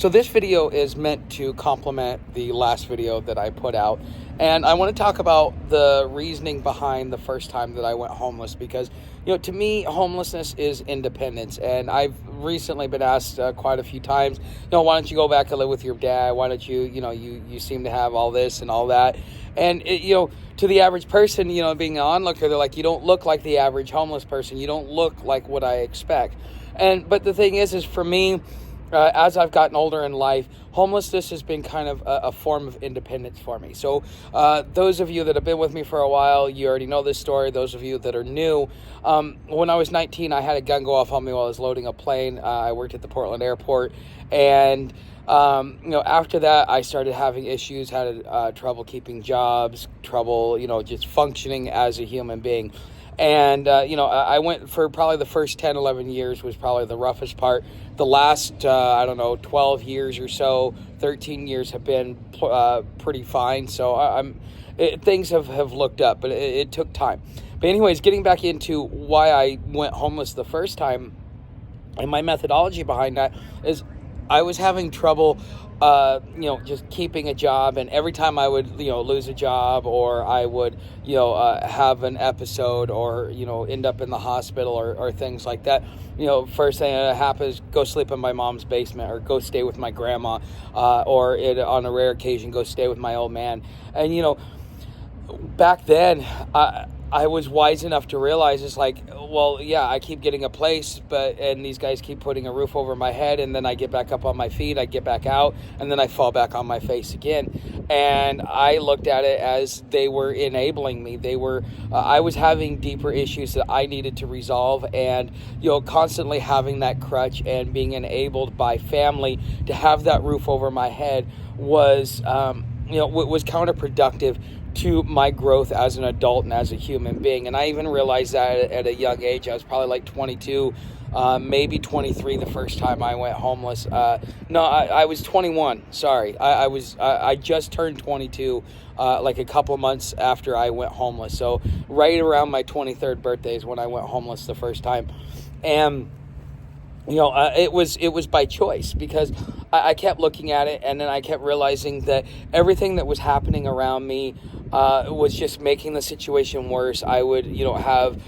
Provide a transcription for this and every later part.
So this video is meant to complement the last video that I put out. And I want to talk about the reasoning behind the first time that I went homeless, because, to me, homelessness is independence. And I've recently been asked quite a few times, why don't you go back and live with your dad? Why don't you, you seem to have all this and all that. And, to the average person, being an onlooker, they're like, you don't look like the average homeless person. You don't look like what I expect. But the thing is for me, as I've gotten older in life, homelessness has been kind of a form of independence for me. So those of you that have been with me for a while, you already know this story. Those of you that are new, when I was 19, I had a gun go off on me while I was loading a plane. I worked at the Portland airport. And, after that, I started having issues, had trouble keeping jobs, trouble, just functioning as a human being. And, I went for probably the first 10, 11 years was probably the roughest part. The last, 12 years or so, 13 years have been pretty fine. So things have looked up, but it took time. But anyways, getting back into why I went homeless the first time, and my methodology behind that is I was having trouble just keeping a job. And every time I would, lose a job, or I would, have an episode, or, end up in the hospital or things like that, first thing that happens, go sleep in my mom's basement, or go stay with my grandma, or on a rare occasion, go stay with my old man. And, back then, I was wise enough to realize it's like, well, yeah, I keep getting a place, and these guys keep putting a roof over my head, and then I get back up on my feet, I get back out, and then I fall back on my face again. And I looked at it as they were enabling me. I was having deeper issues that I needed to resolve, and, constantly having that crutch and being enabled by family to have that roof over my head was counterproductive to my growth as an adult and as a human being. And I even realized that at a young age. I was probably like 22, maybe 23 the first time I went homeless. I was 21. Sorry. I just turned 22 like a couple months after I went homeless. So right around my 23rd birthday is when I went homeless the first time. And it was by choice, because I kept looking at it, and then I kept realizing that everything that was happening around me was just making the situation worse. I would, have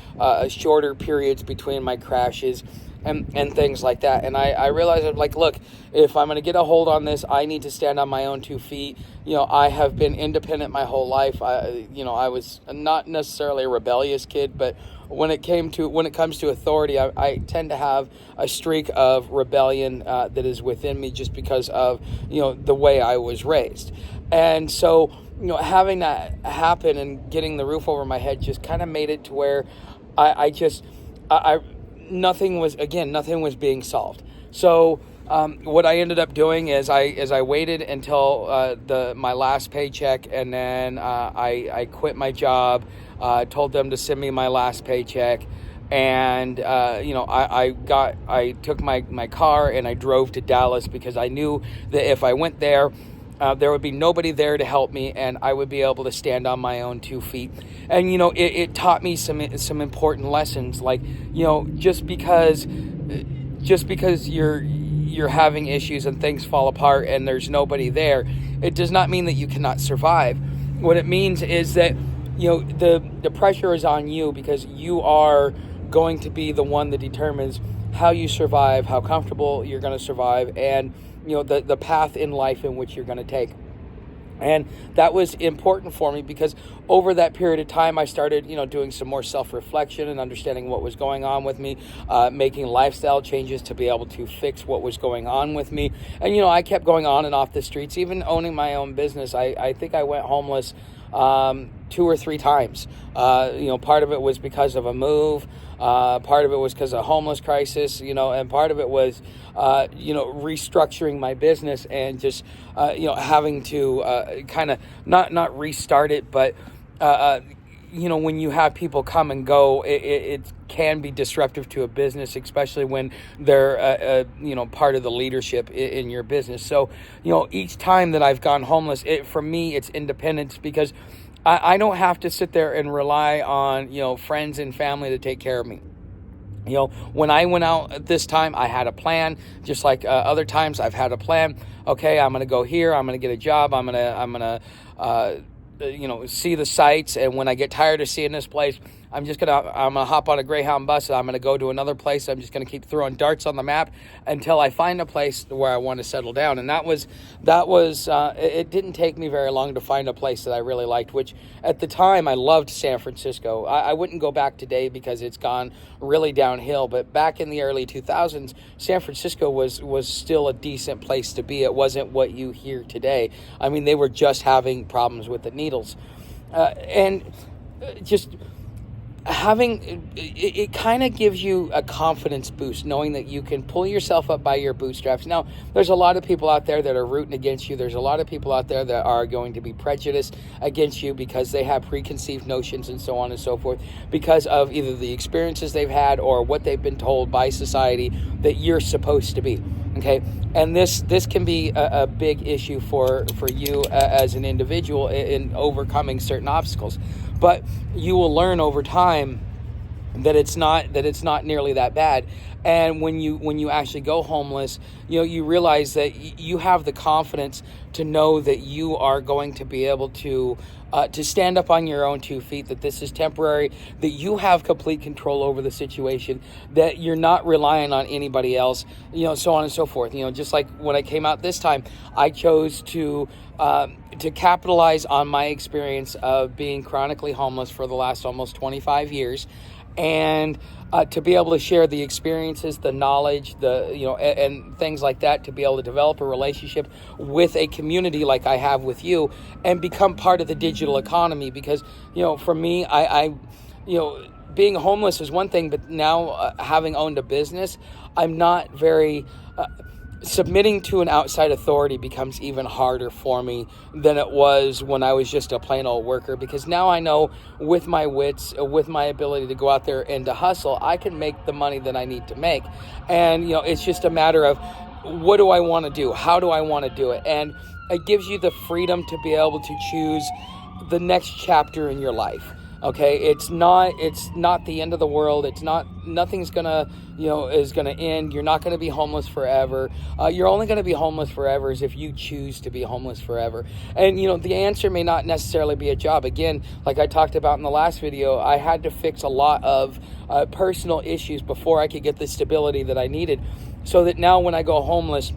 shorter periods between my crashes and things like that. And I realized, look, if I'm going to get a hold on this, I need to stand on my own 2 feet. I have been independent my whole life. I was not necessarily a rebellious kid, but when it comes to authority, I tend to have a streak of rebellion that is within me, just because of, the way I was raised. And so, having that happen and getting the roof over my head just kind of made it to where nothing was being solved. So what I ended up doing is I waited until my last paycheck, and then I quit my job. Told them to send me my last paycheck, and I took my car and I drove to Dallas, because I knew that if I went there, there would be nobody there to help me, and I would be able to stand on my own 2 feet. And it taught me some important lessons, like just because you're having issues and things fall apart and there's nobody there, it does not mean that you cannot survive. What it means is that the pressure is on you, because you are going to be the one that determines how you survive, how comfortable you're going to survive, and the path in life in which you're going to take. And that was important for me, because over that period of time, I started, doing some more self-reflection and understanding what was going on with me, making lifestyle changes to be able to fix what was going on with me. And, I kept going on and off the streets, even owning my own business. I think I went homeless 2 or 3 times. Part of it was because of a move. Part of it was because of a homeless crisis, and part of it was, restructuring my business and just, having to kind of not restart it, but, when you have people come and go, it can be disruptive to a business, especially when they're, part of the leadership in your business. So, each time that I've gone homeless, for me, it's independence, because I don't have to sit there and rely on, friends and family to take care of me. When I went out this time, I had a plan. Just like other times, I've had a plan. Okay, I'm going to go here. I'm going to get a job. I'm going to see the sights. And when I get tired of seeing this place, I'm gonna hop on a Greyhound bus. And I'm gonna go to another place. I'm just gonna keep throwing darts on the map until I find a place where I want to settle down. And that was it didn't take me very long to find a place that I really liked, which at the time I loved San Francisco. I wouldn't go back today because it's gone really downhill, but back in the early 2000s, San Francisco was still a decent place to be. It wasn't what you hear today. I mean, they were just having problems with the needles, and just having it kind of gives you a confidence boost, knowing that you can pull yourself up by your bootstraps. Now, there's a lot of people out there that are rooting against you. There's a lot of people out there that are going to be prejudiced against you because they have preconceived notions and so on and so forth, because of either the experiences they've had or what they've been told by society that you're supposed to be. Okay, and this can be a big issue for you as an individual in overcoming certain obstacles. But you will learn over time that it's not nearly that bad. And when you actually go homeless, you realize that you have the confidence to know that you are going to be able to stand up on your own 2 feet, that this is temporary, that you have complete control over the situation, that you're not relying on anybody else, so on and so forth. Just like when I came out this time, I chose to capitalize on my experience of being chronically homeless for the last almost 25 years, and to be able to share the experiences, the knowledge, and things like that, to be able to develop a relationship with a community like I have with you, and become part of the digital economy. Because for me, I being homeless is one thing, but now having owned a business, I'm not very submitting to an outside authority becomes even harder for me than it was when I was just a plain old worker, because now I know with my wits, with my ability to go out there and to hustle, I can make the money that I need to make. And, it's just a matter of, what do I want to do? How do I want to do it? And it gives you the freedom to be able to choose the next chapter in your life. Okay, it's not the end of the world. Nothing's gonna, is gonna end. You're not gonna be homeless forever. You're only gonna be homeless forever is if you choose to be homeless forever. And, the answer may not necessarily be a job. Again, like I talked about in the last video, I had to fix a lot of personal issues before I could get the stability that I needed, so that now when I go homeless,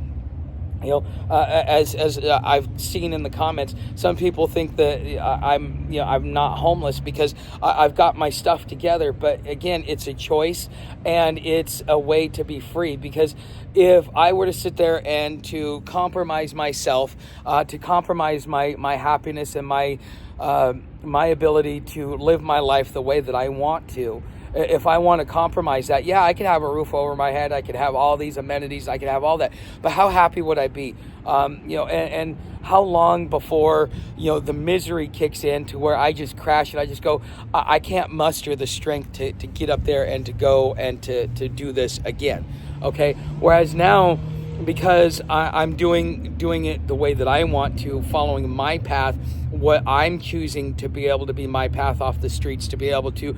as I've seen in the comments, some people think that I'm not homeless because I've got my stuff together. But again, it's a choice, and it's a way to be free. Because if I were to sit there and to compromise myself, to compromise my happiness and my ability to live my life the way that I want to, if I want to compromise that, I could have a roof over my head, I could have all these amenities, I could have all that, but how happy would I be? And how long before, the misery kicks in to where I just crash and I just go, I can't muster the strength to get up there and to go and to do this again, okay? Whereas now, because I'm doing it the way that I want to, following my path, what I'm choosing to be able to be my path off the streets, to be able to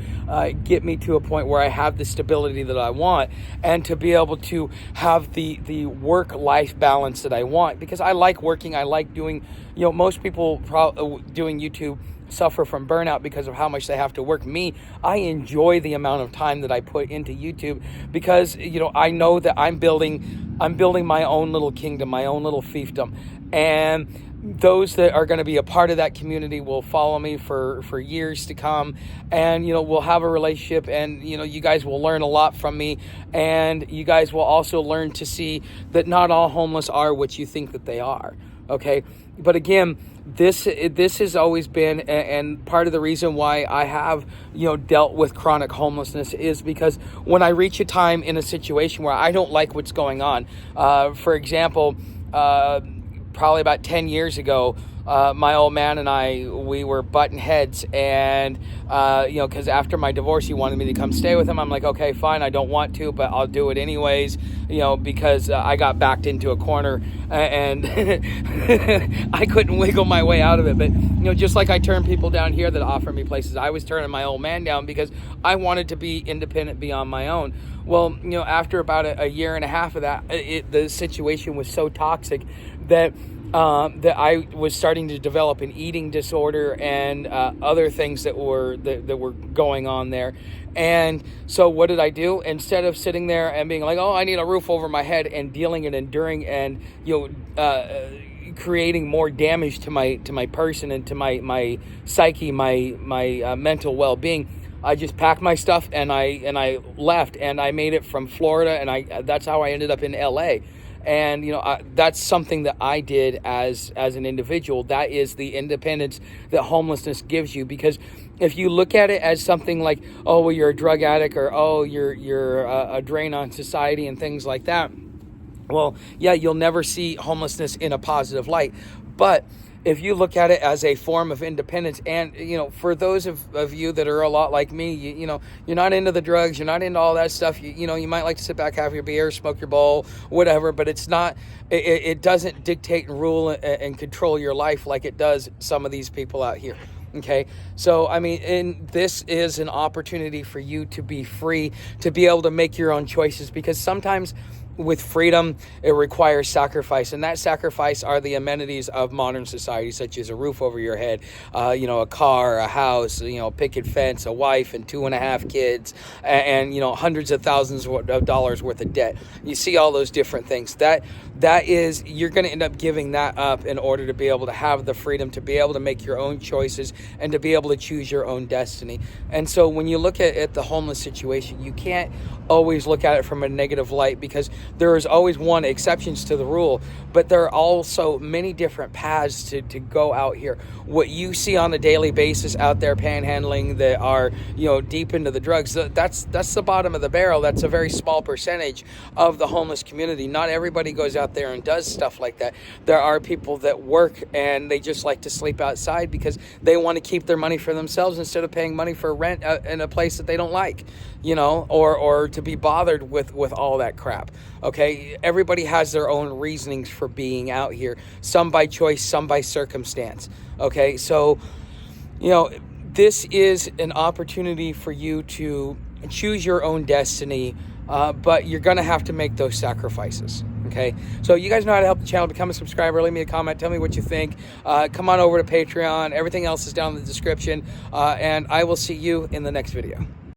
get me to a point where I have the stability that I want, and to be able to have the work-life balance that I want. Because I like working, I like doing, most people doing YouTube suffer from burnout because of how much they have to work. Me, I enjoy the amount of time that I put into YouTube, because I know that I'm building my own little kingdom, my own little fiefdom, and those that are going to be a part of that community will follow me for years to come, and we'll have a relationship, and you guys will learn a lot from me, and you guys will also learn to see that not all homeless are what you think that they are. Okay, but again, this has always been, and part of the reason why I have dealt with chronic homelessness is because when I reach a time in a situation where I don't like what's going on, for example, probably about 10 years ago, my old man and I, we were butting heads, and because after my divorce, he wanted me to come stay with him. I'm like, okay, fine, I don't want to, but I'll do it anyways, because I got backed into a corner, and I couldn't wiggle my way out of it. But just like I turned people down here that offer me places, I was turning my old man down because I wanted to be independent, be on my own. Well, after about a year and a half of that, the situation was so toxic that I was starting to develop an eating disorder and other things that were going on there. And so what did I do? Instead of sitting there and being like, oh, I need a roof over my head, and dealing and enduring and creating more damage to my person and to my psyche, my mental well-being, I just packed my stuff and I left, and I made it from Florida, and that's how I ended up in LA. And that's something that I did as an individual. That is the independence that homelessness gives you. Because if you look at it as something like, oh, well, you're a drug addict, or oh, you're a drain on society and things like that, well, yeah, you'll never see homelessness in a positive light. But if you look at it as a form of independence, and for those of you that are a lot like me, you're not into the drugs, you're not into all that stuff, you might like to sit back, have your beer, smoke your bowl, whatever, but it's not, it doesn't dictate and rule and control your life like it does some of these people out here. Okay, so this is an opportunity for you to be free, to be able to make your own choices, because sometimes with freedom, it requires sacrifice, and that sacrifice are the amenities of modern society, such as a roof over your head, a car, a house, picket fence, a wife, and 2.5 kids, and hundreds of thousands of dollars worth of debt. You see all those different things. That is, you're going to end up giving that up in order to be able to have the freedom to be able to make your own choices and to be able to choose your own destiny. And so when you look at the homeless situation, you can't always look at it from a negative light, because there is always exceptions to the rule, but there are also many different paths to go out here. What you see on a daily basis out there panhandling that are deep into the drugs, that's the bottom of the barrel. That's a very small percentage of the homeless community. Not everybody goes out there and does stuff like that. There are people that work and they just like to sleep outside because they want to keep their money for themselves instead of paying money for rent in a place that they don't like, or to be bothered with all that crap. Okay, everybody has their own reasonings for being out here, some by choice, some by circumstance. Okay, so this is an opportunity for you to choose your own destiny, but you're gonna have to make those sacrifices. Okay, so you guys know how to help the channel. Become a subscriber, leave me a comment, tell me what you think. Come on over to Patreon. Everything else is down in the description, and I will see you in the next video.